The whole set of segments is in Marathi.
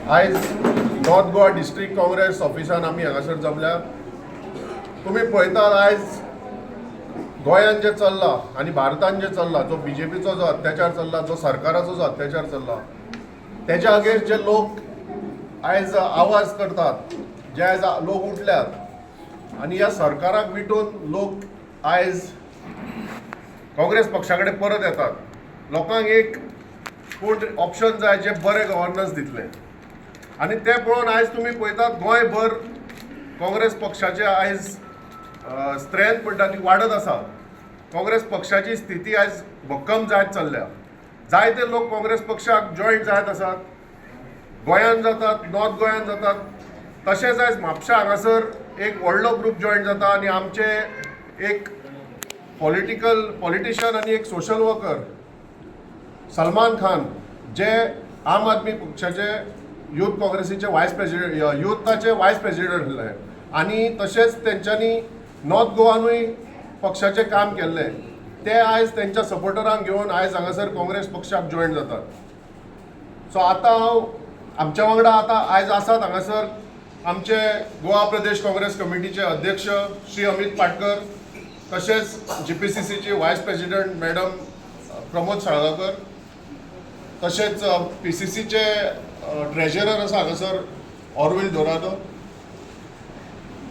आयज नॉर्थ गोवा डिस्ट्रिक्ट काँग्रेस ऑफिसान आमी हांगासर जमल्या. तुमी पळयतात आयज गोंयान जे चल्ला आनी भारतान जे चल्ला, जो बीजेपीचो जो अत्याचार चल्ला, जो सरकाराचो जो अत्याचार चल्ला, तेच्या अगेन्स्ट जे लोक आयज आवाज करतात, जे आयज लोक उठल्यात आनी ह्या सरकाराक विटून लोक आयज काँग्रेस पक्षा कडेन परत येतात. लोकांक एक कोण ऑप्शन जाय जे बरे गव्हर्नन्स दितले आनी ते पळोवन आयज तुमी पळयतात गोंयभर काँग्रेस पक्षाचे आयज स्ट्रेंथ म्हणटा ती वाडत आसा. काँग्रेस पक्षाची स्थिती आयज भक्कम जायत चल्ल्या. जायते लोक काँग्रेस पक्षाक जॉयन जायत आसात. गोंयान जातात, नॉर्थ गोंयान जातात, तशेंच आयज म्हापशा हांगासर एक व्हडलो ग्रूप जॉयन जाता आनी आमचे एक पॉलिटिशियन आनी एक सोशल वर्कर सलमान खान, जे आम आदमी पक्षाचे यूथ काँग्रेसीचे वायस प्रेसिडेंट, युथाचे वायस प्रेसिडेंट आसले आनी तशेंच तेंच्यांनी नॉर्थ गोवानूय पक्षाचें काम केल्लें. ते आयज तेंच्या सपोर्टरांक घेवन आयज हांगासर काँग्रेस पक्षाक जॉयन जातात. सो आतां हांव आमच्या वांगडा आतां आयज आसात हांगासर आमचे गोवा प्रदेश काँग्रेस कमिटीचे अध्यक्ष श्री अमित पाटकर, तशेंच GPCCची वायस प्रेसिडेंट मॅडम प्रमोद साळगांवकर, तशेंच PCCचे ट्रेजरर आसा हांगासर ऑरविल दोरादो,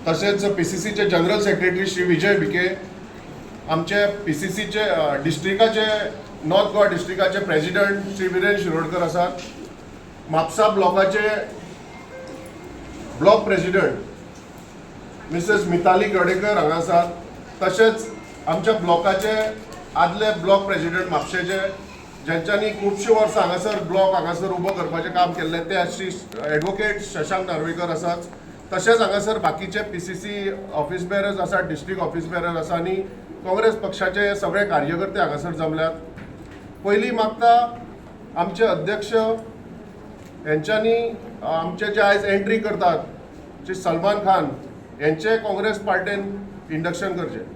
तशेंच PCCचे जनरल सेक्रेटरी श्री विजय बिके, आमचे PCCचे डिस्ट्रिक्टाचे नॉर्थ गोवा डिस्ट्रिक्टाचे प्रेसिडेंट श्री विरेन शिरोडकर आसात, Mapusa ब्लॉकाचे block president Mrs Mithali Gadekar हांगा आसात, तशेंच आमच्या ब्लॉकाचे आदले ब्लॉक प्रेसिडेंट म्हापशेचे, ज्यांच्यांनी खुबशीं वर्सां हांगासर ब्लॉक हांगासर उबो करपाचें काम केल्लें, ते श्री एडवोकेट शशांक नार्वेकर आसात. तशेंच हांगासर बाकीचे PCC ऑफिस बेरर्स आसात, डिस्ट्रिक्ट ऑफिस बेरर आसा आनी काँग्रेस पक्षाचे सगळे कार्यकर्ते हांगासर जमल्यात. पयलीं मागता आमचे अध्यक्ष यांच्यांनी आमचे जे आयज एंट्री करतात श्री सलमान खान यांचे काँग्रेस पार्टीन इंडक्शन करचें.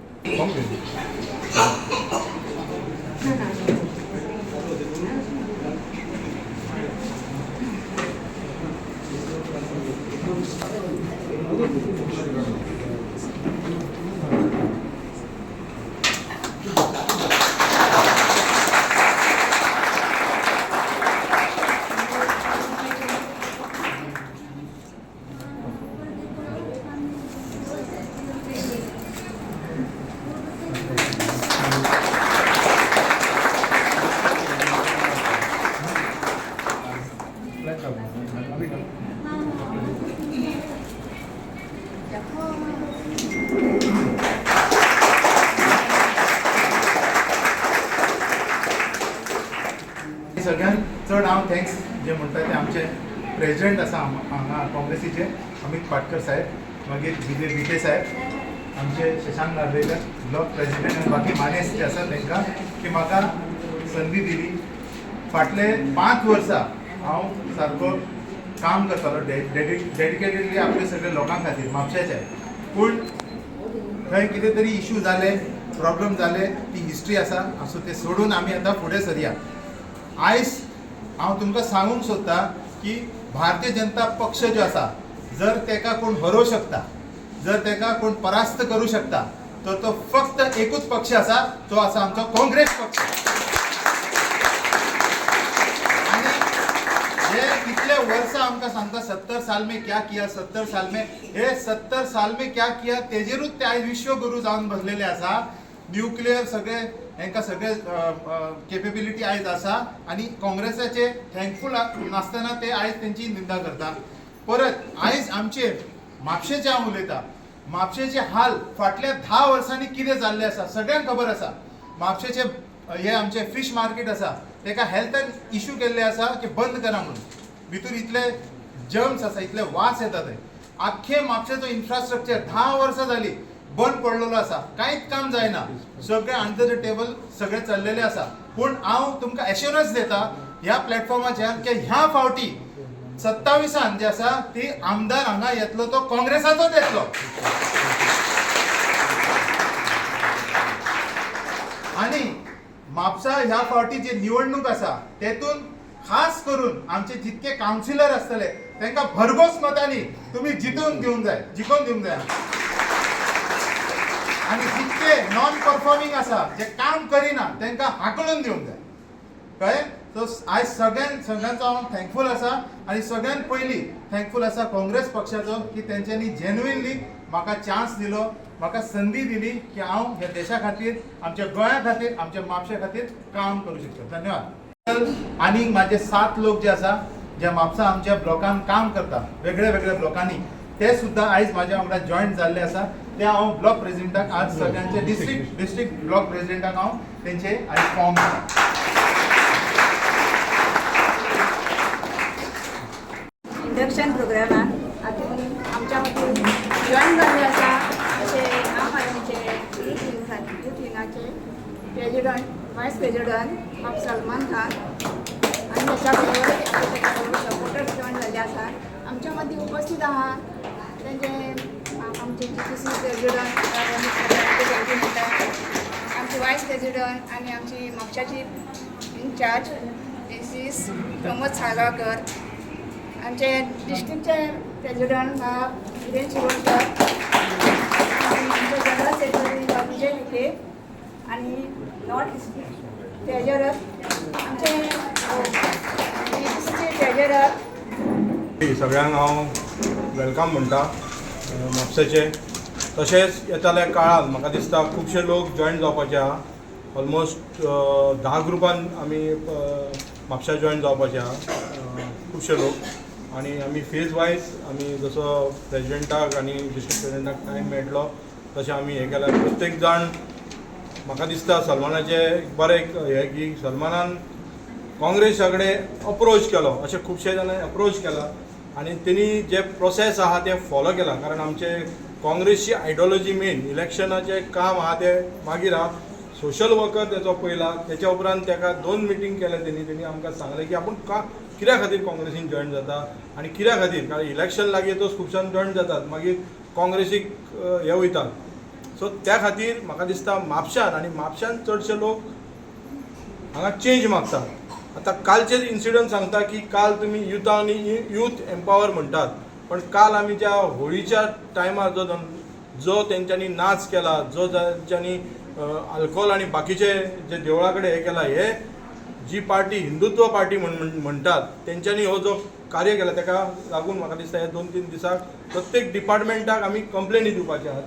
सगळ्यांत चड हांव थँक्स जे म्हणटा ते आमचे प्रेसिडेंट आसा हांगा काँग्रेसीचे अमित पाटकर साहेब, मागीर विजय विखे साहेब, आमचे शशांक नार्वेकर ब्लॉक प्रेसिडेंट आनी बाकी मानेस जे आसा तांकां की म्हाका संदी दिली. फाटले 5 वर्सां हांव सारको काम करतालो डेडिकेटेडली आपले सगळे लोकां खातीर म्हापशेचे. पूण खंय कितें तरी इश्यू जाले, प्रॉब्लेम जाले, ती हिस्ट्री आसा, असो ते सोडून आमी आतां फुडें सरया. आयज हांव तुमकां सांगूंक सोदता की भारतीय जनता पक्ष जो आसा, जर तेका कोण हरोवंक शकता, जर तेका कोण परास्त करूं शकता, तर तो फक्त एकूच पक्ष आसा, तो आसा आमचो काँग्रेस पक्ष. आनी हे कितले वर्सां आमकां सांगता 70 साल में क्या किया, 70 साल में, हे 70 साल में क्या किया तेजेरूच ते आयज विश्वगुरू जावन बसलेले आसा. न्यूक्लियर सगळे हांकां सगळे केपेबिलिटी आयज आसा आनी काँग्रेसाचे थँकफूल नासतना ते आयज तेंची निंदा करता. परत आयज आमचे म्हापशेचे हांव उलयतां, म्हापशेचे हाल फाटल्या 10 वर्सांनी कितें जाल्ले आसा सगळ्यांक खबर आसा. म्हापशेचे हे आमचे फिश मार्केट आसा, तेका हेल्थान इश्यू केल्ले आसा की बंद करा म्हणून. भितूर इतले जर्म्स आसा, इतले वास येता थंय. आख्खे म्हापशेचो इन्फ्रास्ट्रक्चर 10 वर्सां जाली बंद पडलेलो आसा, कांयच काम जायना. सगळे अंडर द टेबल सगळे चल्लेले आसा. पूण हांव तुमकां एश्युरन्स दिता ह्या प्लॅटफॉर्माचेर की ह्या फावटी 27 जे आसा ती आमदार हांगा येतलो तो काँग्रेसाचोच येतलो. आनी म्हापसा ह्या फावटी जी निवडणूक आसा तेतून खास करून आमचे जितके कावन्सिलर आसतले त्यांना भरघोस मतांनी तुम्ही जिखून दिवंक जाय आणि जितके नॉन परफॉर्मिंग असा जे काम करिना त्यांना हाकलून दिवंक जाय कळ्ळें. सो आयज सगळ्यांचो हांव थँकफूल आसा आणि सगळ्यात पयलीं थँकफूल आसा काँग्रेस पक्षाचो की तेंच्यांनी जेन्युइनली म्हाका चान्स दिलो, म्हाका संदी दिली की हांव ह्या देशा खातीर, आमच्या गोंया खातीर, आमच्या म्हापशा खातीर काम करूं शकतो. धन्यवाद. आनी म्हाजे 7 लोक जे आसा जे म्हापसा आमच्या ब्लॉकान काम करता वेगळ्या वेगळ्या ब्लॉकांनी ते सुद्धा आयज म्हाज्या वांगडा जॉयन जाल्ले आसा. ते हांव ब्लॉक प्रेसिडेंटाक आज सगळ्यांचे डिस्ट्रिक्ट ब्लॉक प्रेसिडेंटाक हांव तेंचे आयज फॉर्म दिता. इंडक्शन प्रोग्रामाक हातून आमच्या मदीं जॉयन जाल्ले आसा अशे आम आदमीचे यूथ विंगाचे प्रेजिडंट, वायस प्रेजिडंट म्हाप सलमान खान आनी त्याच्या बरोबर सपोर्टर्स जॉयन जाल्ले आसा. आमच्या मदीं उपस्थित आहा तेंचे आमचे GPC प्रेजिडंट आमचे वायस प्रेजिडंट आनी आमची म्हापशाची इन्चार्ज मिसीस प्रमोद साळगांवकर, आमचे डिस्ट्रिक्टचे प्रेजिडंट विरेन शिरोडकर, आमचे जनरल सेक्रेटरी विजय विखे आणि नॉर्थ डिस्ट्रिक्ट ट्रेजरर आमचे DCCचे ट्रेजरर. सगळ्यांक हांव वेलकम म्हणटा म्हापशेचे. तशेंच येताल्या काळांत म्हाका दिसता खुबशे लोक जॉयन जावपाचे आहा. ऑलमोस्ट 10 ग्रुपान आमी म्हापशा जॉयन जावपाचे आहा खुबशे लोक. आणि आमी फेज वायज आमी जसो प्रेजिडेंटाक आनी डिस्ट्रिक्ट प्रेजिडेंटाक टायम मेळटलो तशें आमी हें केल्यार प्रत्येक जाण म्हाका दिसता सलमानाचें बरें हें की सलमानान काँग्रेसा कडेन अप्रोच केलो, अशें खुबशे जाणांनी अप्रोच केला आनी तेणी जे प्रोसेस आहा ते फॉलो केला. कारण आमचे काँग्रेसची आयडियोलॉजी मेन इलेक्शनाचें काम आहा ते मागीर आहा. सोशल वर्कर तेचो पयला, तेच्या उपरांत ताका 2 मिटींग केले तेणी आमकां सांगलें की आपूण कित्या खातीर काँग्रेसीन जॉयन जाता आनी कित्या खातीर, कारण इलेक्शन लागीं येतच खुबशान जॉयन जातात मागीर काँग्रेसीक हे वयतात. सो त्या खातीर म्हाका दिसता म्हापशान चडशे लोक हांगा चेंज मागतात. आतां कालचे इन्सिडंट सांगता की काल तुमी यूथ एम्पावर म्हणटात, पण काल आमी ज्या होळीच्या टायमार जो तेंच्यांनी नाच केला, जो तेंच्यांनी अल्कोहोल आणि बाकीचे जे देवळा कडेन हे केला, हे जी पार्टी हिंदुत्व पार्टी म्हणटात तेंच्यांनी हो जो कार्य केला ताका लागून म्हाका दिसता हे 2-3 दिसाक प्रत्येक डिपार्टमेंटाक आमी कंप्लेनी दिवपाचे आहात.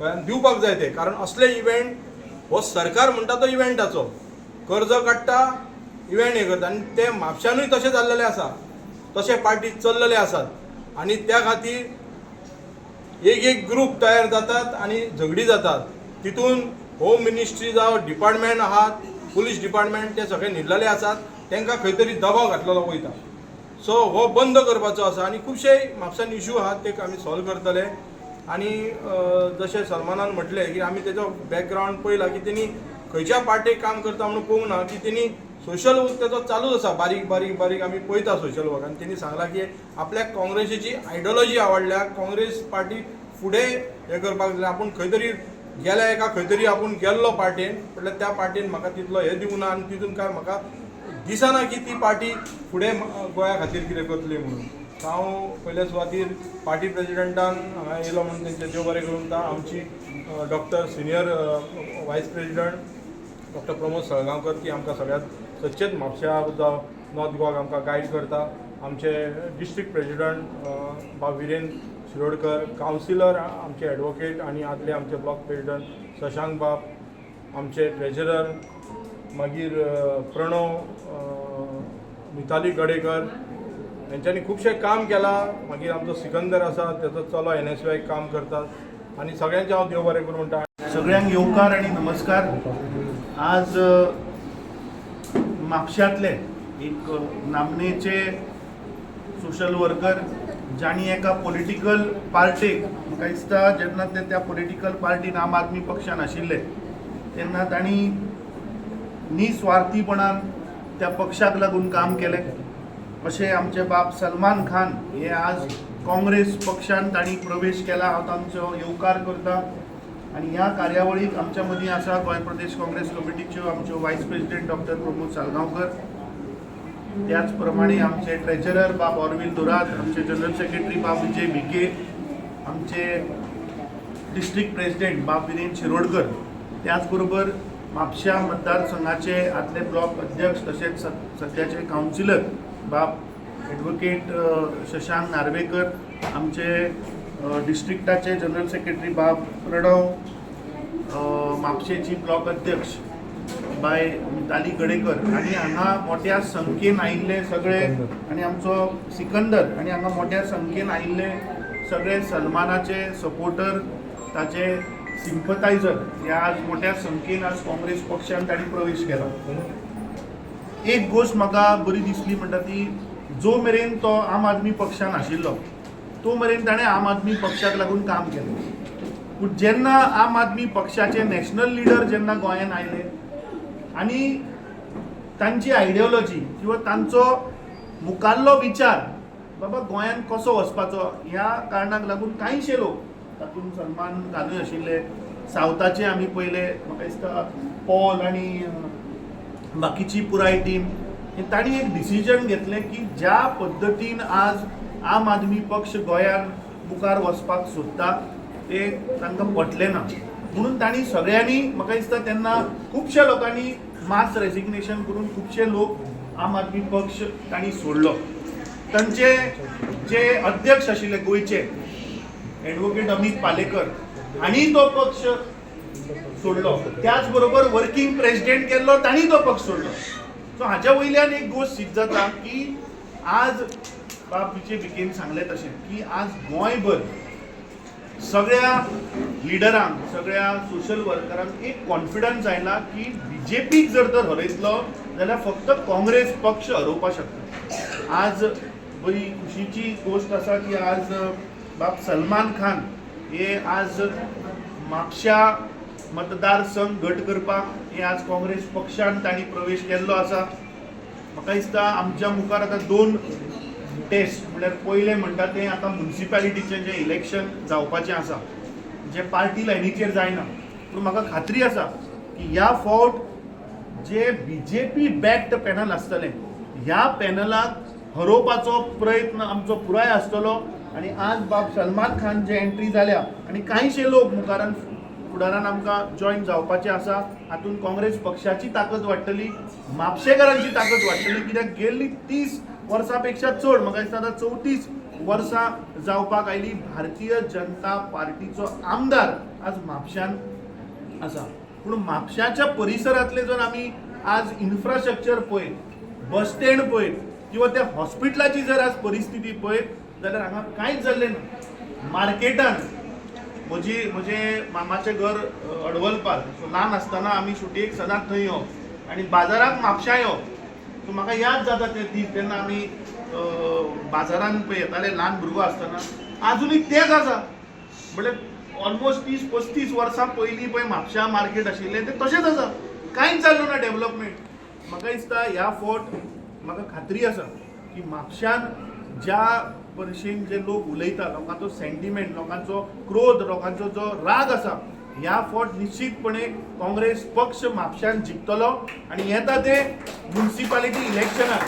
कळ्ळें, दिवपाक जाय ते. कारण असले इव्हेंट हो सरकार म्हणटा तो इव्हेंटाचो कर्ज काडटा, इव्हेंट हे करता आनी ते म्हापशानूय तशें जाल्लेले आसा, तशे पार्टी चल्लेले आसात आनी त्या खातीर एक ग्रूप तयार जातात आनी झगडी जातात. तितून होम मिनिस्ट्री जावं डिपार्टमेंट आहात, पुलीस डिपार्टमेंट, ते सगळे न्हिदलेले आसात, तांकां खंय तरी दबाव घातलेलो वयता. सो हो बंद करपाचो आसा आनी खुबशे म्हापशान इश्यू आहात ते आमी सॉल्व करतले. आनी जशें सलमानान म्हटलें की आमी तेजो बॅकग्रावंड पळयला की तेणी खंयच्या पार्टेक काम करता म्हणून पळोवंक ना, की तेणी सोशल वर्क तेजो चालूच आसा, बारीक बारीक बारीक आमी पळयता सोशल वर्क. आनी तेणी सांगलां की आपल्याक काँग्रेसीची आयडियोलॉजी आवडल्या, काँग्रेस पार्टी फुडें हे करपाक जाय. आपूण खंय तरी गेल्या एका खंय तरी आपूण गेल्लो पार्टेन, म्हटल्यार त्या पार्टेन म्हाका तितलो हे दिवंक ना आनी तितून काय म्हाका दिसना की ती पार्टी फुडें गोंया खातीर कितें करतली म्हणून. हांव पयल्या सुवातीर पार्टी प्रेजिडेंटान हांगा येयलो म्हणून तेंचे देव बरें करूं म्हणटा. आमची डॉक्टर सिनियर वायस प्रेजिडंट डॉक्टर प्रमोद साळगांवकर, ती आमकां सगळ्यात सच्चेच म्हापशा नॉर्थ गोवाक आमकां गायड करता. आमचे डिस्ट्रिक्ट प्रेजिडंट बाब विरेन शिरोडकर, कावन्सिलर आमचे एडवोकेट आनी आदले आमचे ब्लॉक प्रेजिडंट शशांक बाब, आमचे ट्रेजरर मागीर प्रणव मिताली गडेकर, हेंच्यांनी खुबशें काम केलां. मागीर आमचो सिकंदर आसा, तेचो चलो NSY काम करतात आनी सगळ्यांचे हांव देव बरें करूं म्हणटा. सगळ्यांक येवकार आणि नमस्कार. आज म्हापशांतले एक नामनेचे सोशल वर्कर जाणी एका पॉलिटिकल पार्टीक, म्हाका दिसता जेन्ना ते त्या पॉलिटिकल पार्टीन आम आदमी पक्षान आशिल्ले तेन्ना तांणी निस्वार्थीपणान त्या पक्षाक लागून काम केलें. अशें आमचे बाब सलमान खान हे आज काँग्रेस पक्षान तांणी प्रवेश केला, हांव तांचो येवकार करता. आणि ह्या कार्यावळीक आमच्या मदीं आसा गोंय प्रदेश काँग्रेस कमिटीच्यो आमच्यो वायस प्रेजिडेंट डॉक्टर प्रमोद साळगांवकर, त्याचप्रमाणे आमचे ट्रेजरर बाब ऑरविल दुरात, आमचे जनरल सेक्रेटरी बाब विजय भिके, आमचे डिस्ट्रिक्ट प्रेसिडेंट बाब विरेन शिरोडकर, त्याचबरोबर म्हापशा मतदारसंघाचे आदले ब्लॉक अध्यक्ष तसेच सध्याचे काउन्सिलर बाब ॲडव्होकेट शशांक नार्वेकर, आमचे डिस्ट्रिक्टाचे जनरल सेक्रेटरी बाब प्रणव, म्हापशेची ब्लॉक अध्यक्ष बाय मिताली गडेकर आणि हांगा मोठ्या संख्येन आयिल्ले सगळे, आणि आमचो सिकंदर, आणि हांगा मोठ्या संख्येन आयिल्ले सगळे सलमानाचे सपोर्टर, ताचे सिंपथायझर हे आज मोठ्या संख्येन आज काँग्रेस पक्षान ताणी प्रवेश केला. एक गोष्ट म्हाका बरी दिसली म्हणटा ती, जो मेरेन तो आम आदमी पक्षान आशिल्लो तो मेरेन ताणें आम आदमी पक्षाक लागून काम केलें. पूण जेन्ना आम आदमी पक्षाचे नॅशनल लिडर जेन्ना गोंयांत आयले आनी तांची आयडियोलॉजी किंवा तांचो मुखाल्लो विचार बाबा गोंयांत कसो वचपाचो ह्या कारणाक लागून कांयशे लोक, तातूंत सलमान खानूय आशिल्ले, सावथाचे आमी पयले, म्हाका दिसता पॉल आनी बाकीची पुराय टीम, तांणी एक डिसिजन घेतलें की ज्या पद्दतीन आज आम आदमी पक्ष गोंयान मुखार वचपाक सोदता ते तांकां पटलें ना, म्हणून तांणी सगळ्यांनी, म्हाका दिसता तेन्ना खुबश्या लोकांनी मास रेजिग्नेशन करून खुबशे लोक आम आदमी पक्ष तांणी सोडलो. तांचे जे अध्यक्ष आशिल्ले गोंयचे ॲडव्होकेट अमित पालेकर हांणी तो पक्ष सोडलो, त्याच बरोबर वर्किंग प्रेसिडेंट केल्लो तांणी तो पक्ष सोडलो. सो हाच्या वयल्यान एक गोश्ट सिद्ध जाता की आज बाब विजय भिकेन सांगलें तशें की आज गोंयभर सगळ्या लिडरांक, सगळ्या सोशल वर्करांक एक कॉन्फिडन्स आयला की बीजेपीक जर तर हरयतलो जाल्यार फक्त काँग्रेस पक्ष हरोवपाक शकता. आज बरी खुशीची गोष्ट आसा की आज बाब सलमान खान हे आज म्हापशा मतदारसंघ गट करपाक हे आज काँग्रेस पक्षान तांणी प्रवेश केल्लो आसा. म्हाका दिसता आमच्या मुखार आतां 2 टेस्ट, म्हळ्यार पयलें म्हणटा तें आतां म्युनिसिपॅलिटीचें जें इलेक्शन जावपाचें आसा जें पार्टी लायनीचेर जायना, पूण म्हाका खात्री आसा की ह्या फावट जे बीजेपी बॅक्ड पॅनल आसतलें ह्या पॅनलाक हरोवपाचो प्रयत्न आमचो पुराय आसतलो. आनी आज बाब सलमान खान जे एंट्री जाल्या आनी कांयशे लोक मुखारान फुडारान आमकां जॉयन जावपाचे आसा, हातूंत काँग्रेस पक्षाची ताकद वाडटली, म्हापशेकारांची ताकद वाडटली, कित्याक गेल्ली 30 वर्सां पेक्षा चड, म्हाका दिसता आतां 34 वर्सां जावपाक आयली भारतीय जनता पार्टीचो आमदार आज म्हापशान आसा. पूण म्हापशाच्या परिसरांतले जर आमी आज इन्फ्रास्ट्रक्चर पळयत, बस स्टँड पळयत किंवा त्या हॉस्पिटलाची जर आज परिस्थिती पळयत जाल्यार हांगा कांयच जाल्लें ना. मार्केटान म्हजे मामाचें घर अडवलपाल, सो ल्हान आसतना आमी शुटीक सदांच थंय येवप आनी बाजाराक म्हापशा येवप. सो म्हाका याद जाता ते दीस तेन्ना आमी बाजारान पळय येताले ल्हान भुरगो आसतना, आजुनूय तेच आसा. म्हळ्यार ऑलमोस्ट 30-35 वर्सां पयलीं पळय म्हापशा मार्केट आशिल्लें तें तशेंच आसा, कांयच जाल्लो ना डेव्हलपमेंट. म्हाका दिसता ह्या फावट म्हाका खात्री आसा की म्हापशान ज्या भशेन जे लोक उलयता, लोकांचो सेंटिमेंट, लोकांचो क्रोध, लोकांचो जो राग आसा, ह्या फावट निश्चितपणे काँग्रेस पक्ष म्हापशान जिखतलो. आनी येता ते म्युनिसिपालिटी इलेक्शनाक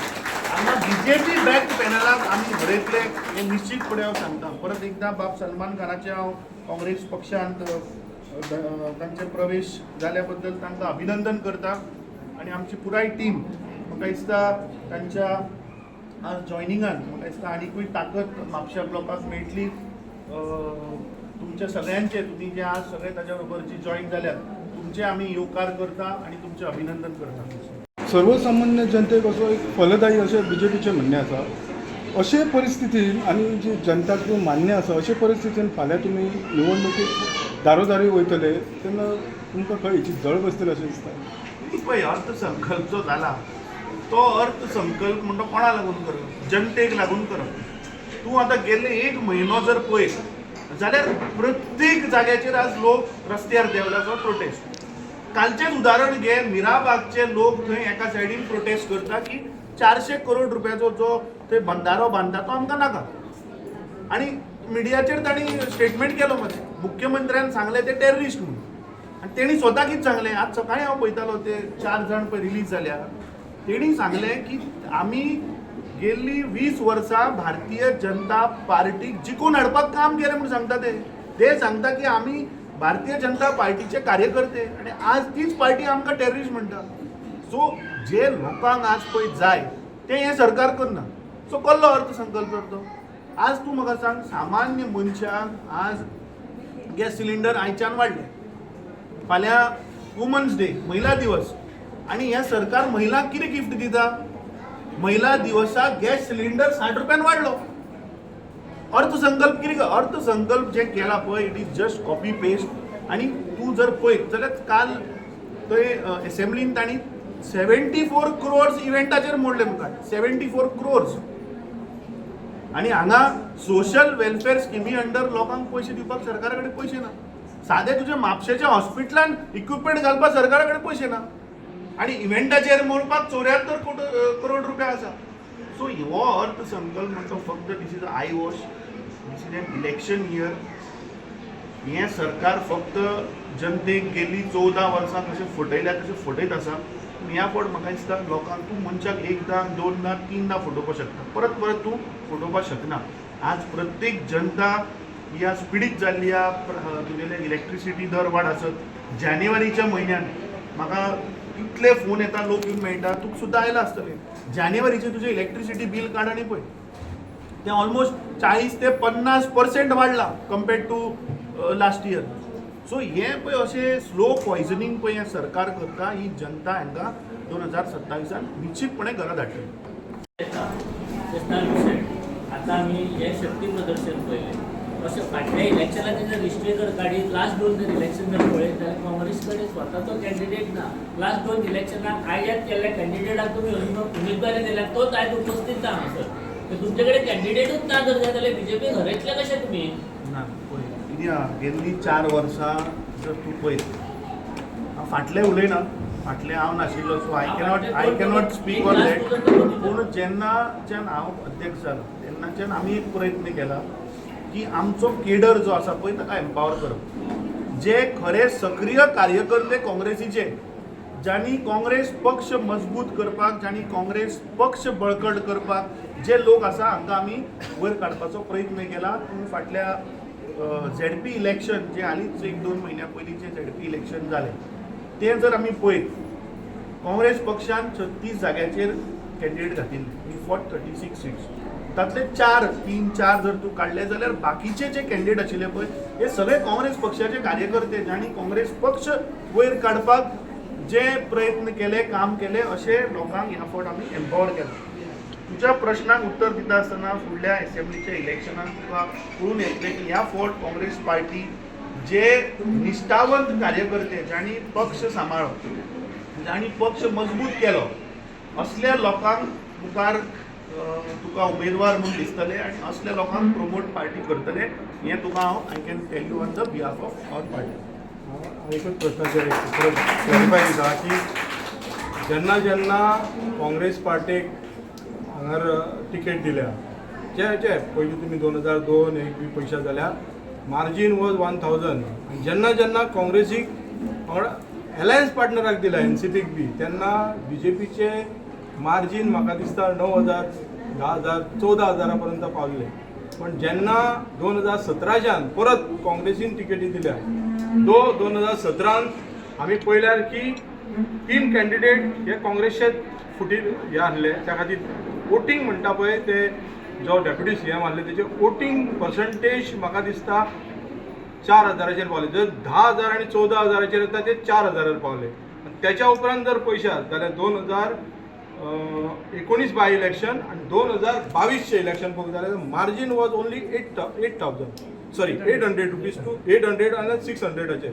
हांगा बीजेपी बॅक्ड पॅनलाक आमी हरयतले हें निश्चितपणे हांव सांगता. परत एकदां बाब सलमान खानाचे हांव काँग्रेस पक्षांत तांचे प्रवेश जाल्या बद्दल तांकां अभिनंदन करता. आनी आमची पुराय टीम म्हाका दिसता तांच्या आज जॉयनिंगान म्हाका दिसता आनीकूय ताकद म्हापशा ब्लॉकाक मेळटली. तुमच्या सगळ्यांचे, तुमी जे आज सगळे ताच्या बरोबर जी जॉईन जाल्यात तुमचे आमी येवकार करता आनी तुमचे अभिनंदन करता. सर्वसामान्य जनतेक असो एक फलदायी अशें बीजेपीचें म्हणणें आसा. अशे परिस्थितीन आनी जी जनताक मान्य आसा अशे परिस्थितीन फाल्यां तुमी निवडणुकीक दारोदारी वयतले तेन्ना तुमकां खंय हेची जळ बसतली अशें दिसता? पळय, अर्थसंकल्प जो जाला तो अर्थसंकल्प म्हणटा कोणा लागून करप? जनतेक लागून करप. तूं आतां गेल्ले 1 म्हयनो जर पळयत जाल्यार प्रत्येक जाग्याचेर आज लोक रस्त्यार देंवल्याचो प्रोटेस्ट. कालचेच उदाहरण घे, मिराबागचे लोक थंय एका सायडीन प्रोटेस्ट करता की 400 करोड रुपयाचो जो थंय बंधारो बांदता तो आमकां नाका. आनी मिडियाचेर तांणी स्टेटमेंट केलो मध्ये, मुख्यमंत्र्यान सांगलें ते टेररिस्ट म्हणून. आनी तेणी स्वता कितें सांगलें, आज सकाळीं हांव पळयतालो ते 4 जाण पळय रिलीज जाल्या तेणी सांगलें की आमी गेल्ली 20 वर्सां भारतीय जनता पार्टीक जिखून हाडपाक काम केलें म्हणून सांगता ते सांगता की आमी भारतीय जनता पार्टीचे कार्यकर्ते आनी आज तीच पार्टी आमकां टेररिस्ट म्हणटा. सो जे लोकांक आज पळय जाय ते हे सरकार करना. सो कसलो अर्थसंकल्प करतो. आज तूं म्हाका सांग, सामान्य मनशाक आज गॅस सिलिंडर आयच्यान वाडले, फाल्यां वुमन्स डे महिला दिवस, आनी हे सरकार महिलांक कितें गिफ्ट दिता. महिला दिवसाक गॅस सिलिंडर 60 रुपयान वाडलो. अर्थसंकल्प कितें अर्थसंकल्प जे केला पळय it is just copy paste. आनी तूं जर पळयत जाल्यार काल थंय असेंब्लीन तांणी 74 crores इव्हेंटाचेर मोडले मुखार. 74 crores. आनी हांगा सोशल वेलफेअर स्किमी अंडर लोकांक पयशे दिवपाक सरकारा कडेन पयशे ना. सादे तुज्या म्हापशेच्या हॉस्पिटलान इक्विपमेंट घालपाक सरकारा कडेन पयशे ना. आनी इव्हेंटाचेर मोडपाक 74 करोड रुपया आसा. सो हो अर्थसंकल्प म्हणटा फक्त this is eyewash, this is an election year. हें सरकार फक्त जनतेक गेल्ली 14 वर्सां कशें फटयल्या तशें फटयत आसा. ह्या फावट म्हाका दिसता लोकांक तूं मनशाक एकदां दोनदां तीनदां फटोवपाक शकता, परत परत तूं फटोवपाक शकना. आज प्रत्येक जनता ही आज पिडीत जाल्ली आहा. तुगेले इलेक्ट्रिसिटी दर वाड आसत. जानेवारीच्या म्हयन्यान म्हाका इतले फोन येता, लोक येवन मेळटा, तुका सुद्दां आयला आसतलें. जानेवारीचें तुजें इलेक्ट्रिसिटी बील काड आनी पळय, तें ऑलमोस्ट 40 ते 50% वाडलां compared to last year. So हें पळय अशें स्लो पॉयझनिंग पळय हें सरकार करता. ही जनता हांकां 2027 निश्चितपणे घरा धाडटली. आता आम्ही हे शक्ती प्रदर्शन पळयलें. अशें फाटल्या इलेक्शनाचे जर हिस्ट्री जर काडीत, लास्ट 2 जर इलेक्शन जर पळयत जाल्यार काँग्रेस कडेन स्वताचो कॅन्डिडेट ना. लास्ट 2 इलेक्शनाक आयज केल्ल्या कॅन्डिडेटाक तुमी उमेदवारी दिल्यात, तोच आयज उपस्थित ना हांगासर. तुमचे कडेन कॅन्डिडेटूच ना जर जाल्यार बीजेपी हरयतले कशें तुमी. ना पळय कित्याक गेल्लीं 4 वर्सां जर तूं पळयत, हांव फाटलें उलयना, फाटलें हांव नाशिल्लो, so I cannot speak on that. पूण जेन्नाच्यान हांव अध्यक्ष जालो तेन्नाच्यान आमी एक प्रयत्न केला की आमचो केडर जो आसा पळय ताका एम्पावर करप. जे खरे सक्रीय कार्यकर्ते काँग्रेसीचे, ज्यांनी काँग्रेस पक्ष मजबूत करपाक, ज्यांनी काँग्रेस पक्ष बळकट करपाक जे लोक आसा हांकां आमी वयर काडपाचो प्रयत्न केला. पूण फाटल्या झेडपी इलेक्शन जे हालींच 1-2 म्हयन्या पयलींचे झेडपी इलेक्शन जालें तें जर आमी पळयत, काँग्रेस पक्षान 36 जाग्याचेर कॅन्डिडेट घातिल्ले. We fought 36 seats. तातले 3-4 जर तूं काडले जाल्यार बाकीचे जे कॅन्डिडेट आशिल्ले पळय हे सगळे काँग्रेस पक्षाचे कार्यकर्ते, ज्यांनी काँग्रेस पक्ष वयर काडपाक जे प्रयत्न केले, काम केले, अशे लोकांक ह्या फावट आमी एम्पावर केला. तुज्या प्रश्नाक उत्तर दिता आसतना फुडल्या असेंब्लीच्या इलेक्शनाक तुका कळून येतलें की ह्या फावट काँग्रेस पार्टी जे निश्ठावंत कार्यकर्ते, ज्यांनी पक्ष सांबाळ्ळो, ज्यांनी पक्ष मजबूत केलो, असल्या लोकांक मुखार तुका उमेदवार म्हणून दिसतले आनी असल्या लोकांक प्रमोट पार्टी करतले. हें तुका हांव I can tell you on the behalf of our party. एकच प्रश्नाचेर क्लॅरिफाय दिता की जेन्ना काँग्रेस पार्टीक हांगार टिकेट दिल्या, जे पयलीं तुमी 2002 एक बी पयशे जाल्यार मार्जीन वॉज 1000. जेन्ना काँग्रेसीक एलायन्स पार्टनराक दिला एनसीपीक बी, तेन्ना बीजेपीचे मार्जीन म्हाका दिसता 9000, 10000, 14000 पर्यंत पावले. पण जेन्ना 2017च्यान परत काँग्रेसीन टिकेटी दिल्या, 2017 आमी पळयल्यार की 3 कॅन्डिडेट हे काँग्रेसचे फुटीर हे आहले. त्या खातीर वोटींग म्हणटा पळय ते जो डेप्युटी सीएम आहले तेजे वोटींग पर्संटेज म्हाका दिसता 4000चेर पावले. जर 10000 आनी 14000चेर येता ते 4000 पावले. त्याच्या उपरांत जर पळयशात जाल्यार 2019 बाय इलेक्शन आनी 2022चे इलेक्शन पळयत जाल्यार margin was only 800 rupees to 800 आनी 600चे.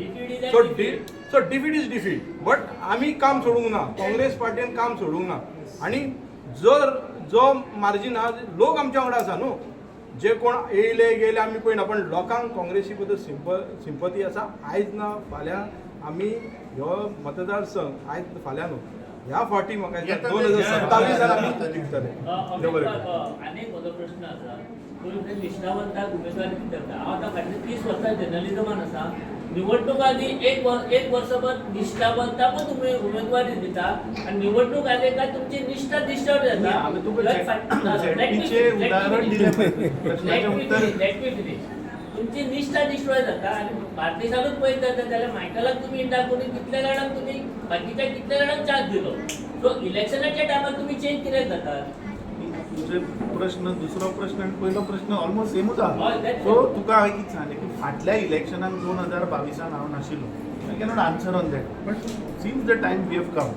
So defeat is defeat. But आमी काम सोडूंक ना, काँग्रेस पार्टीन काम सोडूंक ना. आनी जो मार्जीन आहा लोक आमच्या वांगडा आसा न्हू, जे कोण येयले गेले आमी पळयना, पण लोकांक काँग्रेसी बद्दल सिंपती आसा. आयज ना फाल्यां आमी ह्यो मतदारसंघ आयज फाल्यां न्हू, ह्या फावटी म्हाका 2027 आमी जिखतले. आनी एक म्हजो प्रश्न आसा पयलीं निश्ठावंताक उमेदवारी दिता. हांव आतां फाटलीं 30 वर्सां जर्नलिजमान आसा. निवडणूक आदी एक वर्सभर निश्ठावंताकूच उमेदवारी दिता आनी निवडणूक आले काय तुमची निष्ठा डिस्टर्ब जाता. हांवें तुका झेडपीचें उदाहरण दिलें पळय. प्रश्नाचें उत्तर तुमची निष्ठा डिस्ट्रॉय जाता आनी बार्देशाकूच पळयत जाता जाल्यार मायकलाक तुमी इंटाक करून कितल्या जाणांक तुमी बाकीच्या कितल्या जाणांक चान्स दिलो. सो इलेक्शनाच्या टायमार तुमी चेंज कित्याक जातात. तुजे प्रश्न दुसरो प्रश्न आनी पयलो प्रश्न ऑलमोस्ट सेमूच हय, आहा. that's सो तुका हांवें कितें सांगलें की फाटल्या इलेक्शनाक 2022 हांव नाशिल्लो. I cannot answer on that. But since the time we have come,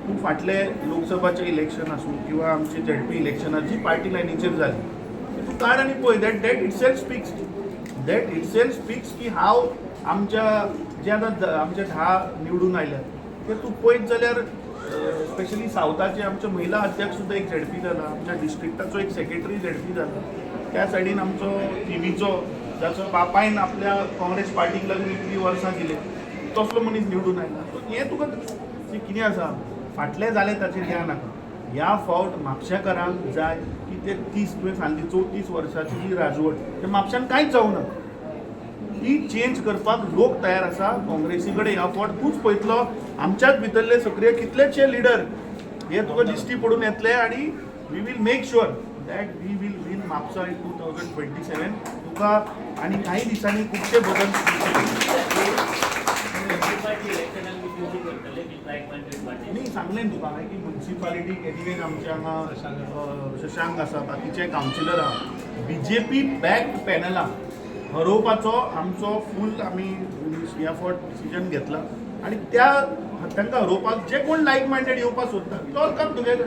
पूण फाटले लोकसभाचें इलेक्शन आसूं किंवा आमचे झेडपी इलेक्शनां जी पार्टी लायनीचेर जाली तूं काड आनी पळय. दॅट इटसेल्फ स्पिक्स की हांव आमच्या जे आतां आमचे 10 निवडून आयल्यात ते तूं पळयत जाल्यार स्पेशली सावथाचे आमचे महिला अध्यक्ष सुद्धा एक झेडपी जाला. आमच्या डिस्ट्रिक्टाचो एक सेक्रेटरी झेडपी जाला. त्या सायडीन आमचो टीव्हीचो जाचो बापायन आपल्या काँग्रेस पार्टीक लागून इतली वर्सां दिले तसलो मनीस निवडून आयला. सो हें तुका कितें आसा फाटलें जालें ताचेर या नाका. ह्या फावट म्हापशेकारांक जाय की ते 30 तुवें सांगली 34 वर्सांची जी राजवट ते म्हापशान कांयच जावना. ती चेंज करपाक लोक तयार आसा. काँग्रेसी कडेन ह्या फावट तूंच पळयतलो आमच्याच भितरले सक्रिय कितलेशे लिडर हे तुका दिश्टी पडून येतले आनी we will make sure that we will win Mapusa in 2027. तुका आनी काही दिसांनी खुबशे बदल न्ही सांगलें न्ही तुका हांवें की म्युनिसिपालिटीक एनिवेज आमचे हांगा शशांक आसा बाकीचे कावन्सिलर आहा. BJP बॅक्ड पॅनला हरोवपाचो आमचो फूल आमी ह्या फावट डिसिजन घेतला आनी तांकां हरोवपाक जे कोण लायक मायंडेड येवपाक सोदता वी ऑल कम टुगेदर.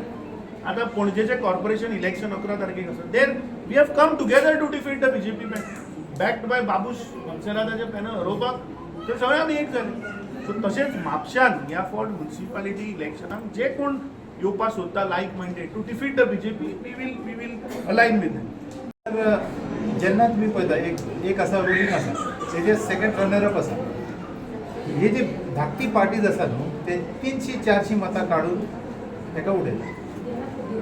आतां पणजेचें कॉर्पोरेशन इलेक्शन 11 तारखेक आसा. There we have come together to defeat the BJP backed bye Babush मनसेरादाचें panel हरोवपाक ते सगळे आमी एक जाले. सो तशेंच म्हापशान ह्या फावट म्युनिसिपालिटी इलेक्शनाक जे कोण येवपाक सोदता लायक minded to defeat the BJP we will अलायन with them. जेन्ना तुम्ही पळयता एक आसा रुलींग आसा तेजे सेकंड रनर अप आसा. हे जे धाकटी पार्टीज आसा न्हू ते 300-400 मतां काडून ताका उडयता.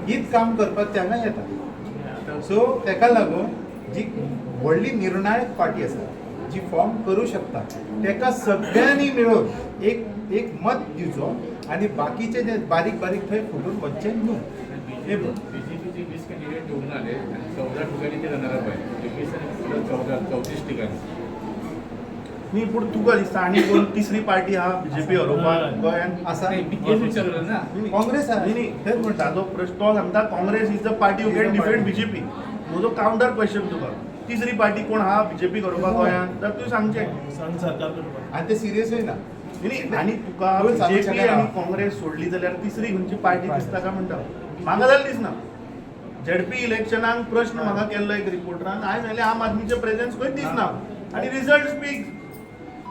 हीच काम करपाक ते हांगा येता. सो ताका लागून जी व्हडली निर्णायक पार्टी आसा जी फॉर्म करूं शकता ताका सगळ्यांनी मेळून एक मत दिवचो आनी बाकीचे जे बारीक थंय फुटून वच्चे न्हू. हे बीजेपीचे 20 कॅन्डिडेट निवडून आले आणि 14 ठिकाणी ते रनर अप आहे. 34 ठिकाणी. न्ही पूण तुका दिसता आनी कोण तिसरी पार्टी आहा BJP हरोवपाक गोंयांत आसा. तेच विचारलं ना. काँग्रेस आहा. न्ही तेच म्हणटा जो प्रश्न तो सांगता Congress is the party who can defeat BJP. म्हजो कावंटर क्वेश्चन तुका तिसरी पार्टी कोण आहा BJP हरोवपाक गोंयांत तर तुवें सांगचें. आनी ते सिरियसूय ना. न्ही आनी तुका BJP आनी काँग्रेस सोडली जाल्यार तिसरी खंयची पार्टी दिसता काय म्हणटा. म्हाका जाल्यार दिसना. झेडपी इलेक्शनाक प्रश्न म्हाका केल्लो एक रिपोर्टरान हांवें सांगलें आम आदमीचे प्रेझेन्स खंयच दिसना आनी रिजल्ट स्पीक्स.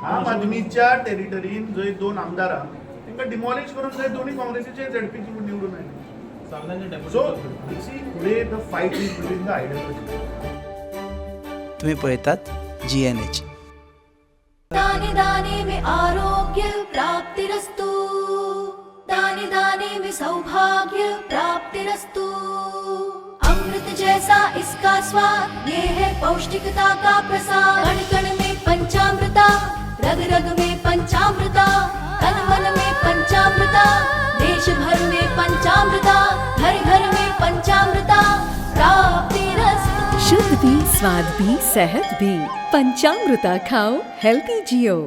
आम आदमीच्या टेरिटरीन जंय 2 आमदार आहा तांकां डिमॉलिश करून थंय दोन्ही काँग्रेसीचे झेडपीची निवडून आयले. So see today the fight is between the ideology. तुम्ही पळयतात GNH. दाने दाने में आरोग्य प्राप्तिरस्तु. दाने दाने में सौभाग्य प्राप्तिरस्तु. अमृत जैसा इसका स्वाद ये है पौष्टिकता का प्रसाद. कण कण में पंचामृता, रग रग में पंचामृता, तन मन में पंचामृता, देश भर में पंचामृता, घर घर में पंचामृता प्राप्तिरस्तु. शुद्ध भी, स्वाद भी, सेहत भी. पंचामृता खाओ, हेल्थी जियो.